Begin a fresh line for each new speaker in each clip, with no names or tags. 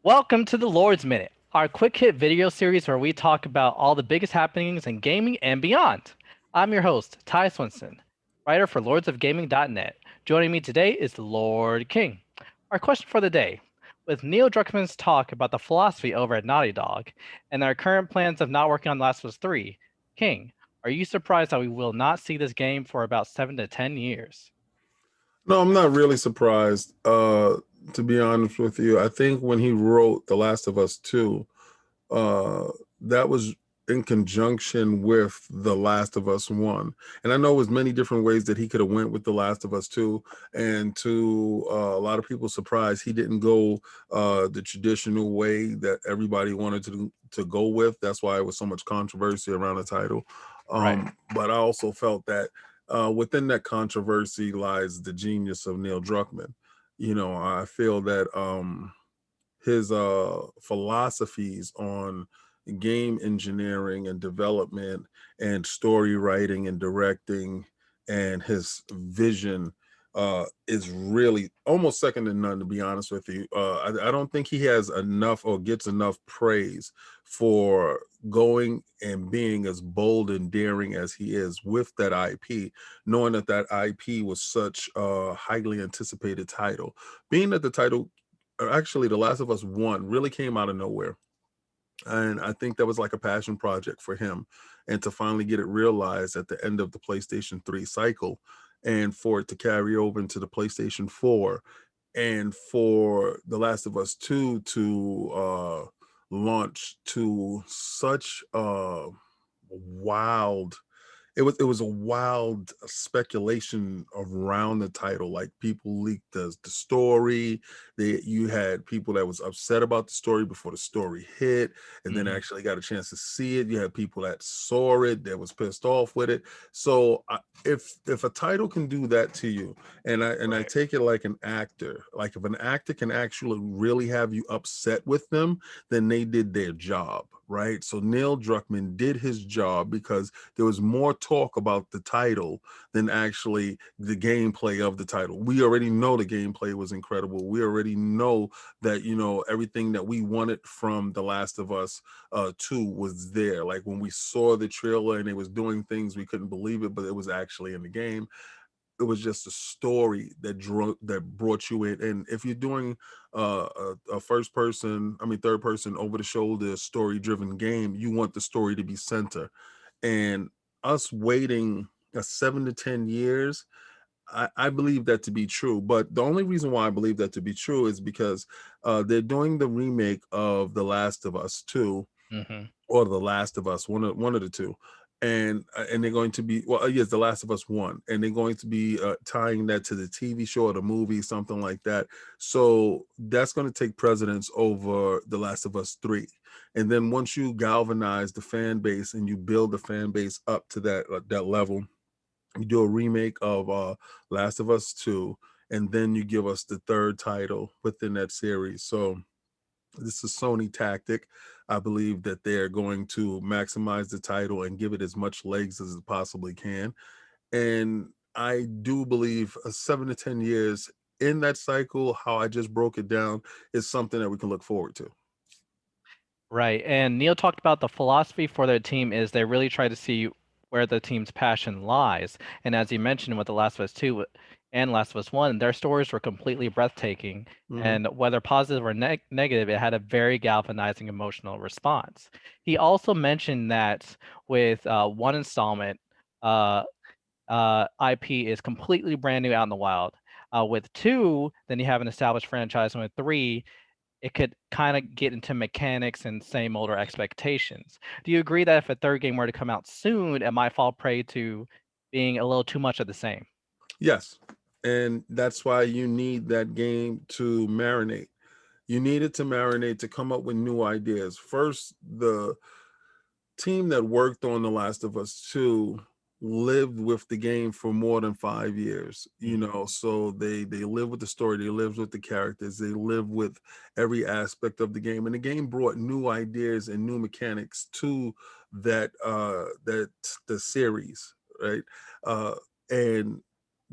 Welcome to the Lord's Minute, our quick hit video series where we talk about all the biggest happenings in gaming and beyond. I'm your host, Ty Swinson, writer for lordsofgaming.net. Joining me today is the Lord King. Our question for the day: with Neil Druckmann's talk about the philosophy over at Naughty Dog and our current plans of not working on Last of Us 3, King, are you surprised that we will not see this game for about 7 to 10 years?
No, I'm not really surprised. To be honest with you, I think when he wrote The Last of Us 2, uh, that was in conjunction with The Last of Us 1. And I know it was many different ways that he could have went with The Last of Us 2. And to a lot of people's surprise, he didn't go the traditional way that everybody wanted to go with. That's why it was so much controversy around the title.
Right.
But I also felt that within that controversy lies the genius of Neil Druckmann. I feel that his philosophies on game engineering and development and story writing and directing and his vision is really almost second to none, to be honest with you. I don't think he has enough or gets enough praise for going and being as bold and daring as he is with that IP, knowing that that IP was such a highly anticipated title. Being that the title, actually, The Last of Us 1 really came out of nowhere. And I think that was like a passion project for him. And to finally get it realized at the end of the PlayStation 3 cycle, and for it to carry over into the PlayStation 4, and for The Last of Us 2 to launch to such a wild, it was a wild speculation around the title. Like, people leaked the story. You had people that was upset about the story before the story hit, and then
Mhm.
actually got a chance to see it. You had people that saw it that was pissed off with it. So if a title can do that to you, and I
Right.
take it like an actor, like if an actor can actually really have you upset with them, then they did their job, right? So Neil Druckmann did his job because there was more talk about the title than actually the gameplay of the title. We already know the gameplay was incredible. We already know that, everything that we wanted from The Last of Us 2 was there. Like, when we saw the trailer and it was doing things, we couldn't believe it, but it was actually in the game. It was just a story that brought you in. And if you're doing a first person, I mean third person, over the shoulder story driven game, you want the story to be center. And us waiting 7 to 10 years, I believe that to be true. But the only reason why I believe that to be true is because they're doing the remake of The Last of Us 2,
Mhm.
or The Last of Us, one of the two. And they're going to be, well, yes, The Last of Us 1, and they're going to be tying that to the TV show or the movie, something like that. So that's going to take precedence over The Last of Us 3. And then once you galvanize the fan base and you build the fan base up to that level, you do a remake of Last of Us 2, and then you give us the third title within that series. So this is Sony tactic. I believe that they're going to maximize the title and give it as much legs as it possibly can. And I do believe 7 to 10 years in that cycle, how I just broke it down, is something that we can look forward to.
Right. And Neil talked about the philosophy for their team is they really try to see where the team's passion lies. And as you mentioned with The Last of Us 2 and Last of Us 1, their stories were completely breathtaking.
Hmm.
And whether positive or negative, it had a very galvanizing emotional response. He also mentioned that with one installment, uh, IP is completely brand new out in the wild. With two, then you have an established franchise, and with three, it could kind of get into mechanics and same older expectations. Do you agree that if a third game were to come out soon, it might fall prey to being a little too much of the same?
Yes. And that's why you need that game to marinate. You need it to marinate, to come up with new ideas. First, the team that worked on The Last of Us 2 lived with the game for more than 5 years,
Mhm.
so they live with the story, they live with the characters, they live with every aspect of the game. And the game brought new ideas and new mechanics to that the series, right? And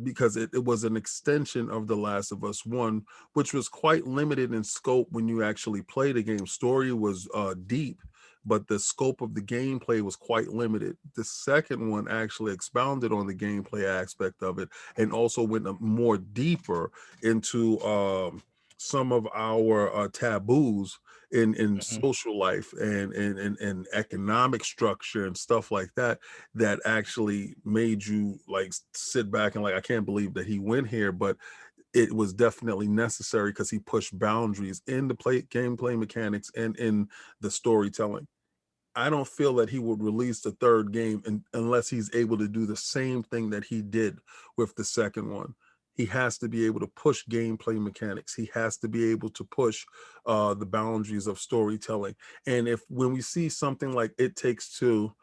because it was an extension of The Last of Us 1, which was quite limited in scope when you actually play the game. Story was deep, but the scope of the gameplay was quite limited. The second one actually expounded on the gameplay aspect of it and also went more deeper into some of our taboos in
Mhm.
social life and economic structure and stuff like that, that actually made you like sit back and like, I can't believe that he went here, but it was definitely necessary because he pushed boundaries in the gameplay mechanics and in the storytelling. I don't feel that he would release the third game unless he's able to do the same thing that he did with the second one. He has to be able to push gameplay mechanics. He has to be able to push the boundaries of storytelling. And if when we see something like It Takes Two,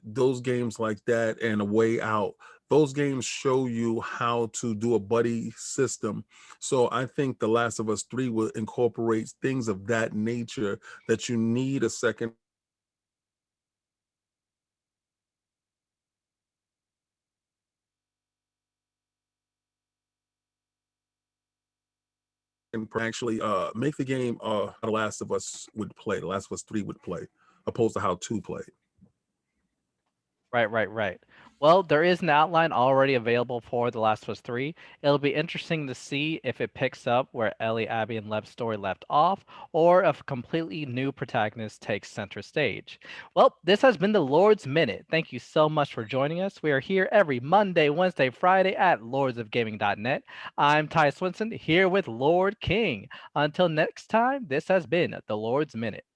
those games like that and A Way Out, those games show you how to do a buddy system. So I think The Last of Us 3 will incorporate things of that nature that you need a second and actually make the game how The Last of Us would play, The Last of Us 3 would play, opposed to how 2 played.
Right, right, right. Well, there is an outline already available for The Last of Us 3. It'll be interesting to see if it picks up where Ellie, Abby, and Lev's story left off, or if a completely new protagonist takes center stage. Well, this has been the Lord's Minute. Thank you so much for joining us. We are here every Monday, Wednesday, Friday at lordsofgaming.net. I'm Ty Swinson here with Lord King. Until next time, this has been the Lord's Minute.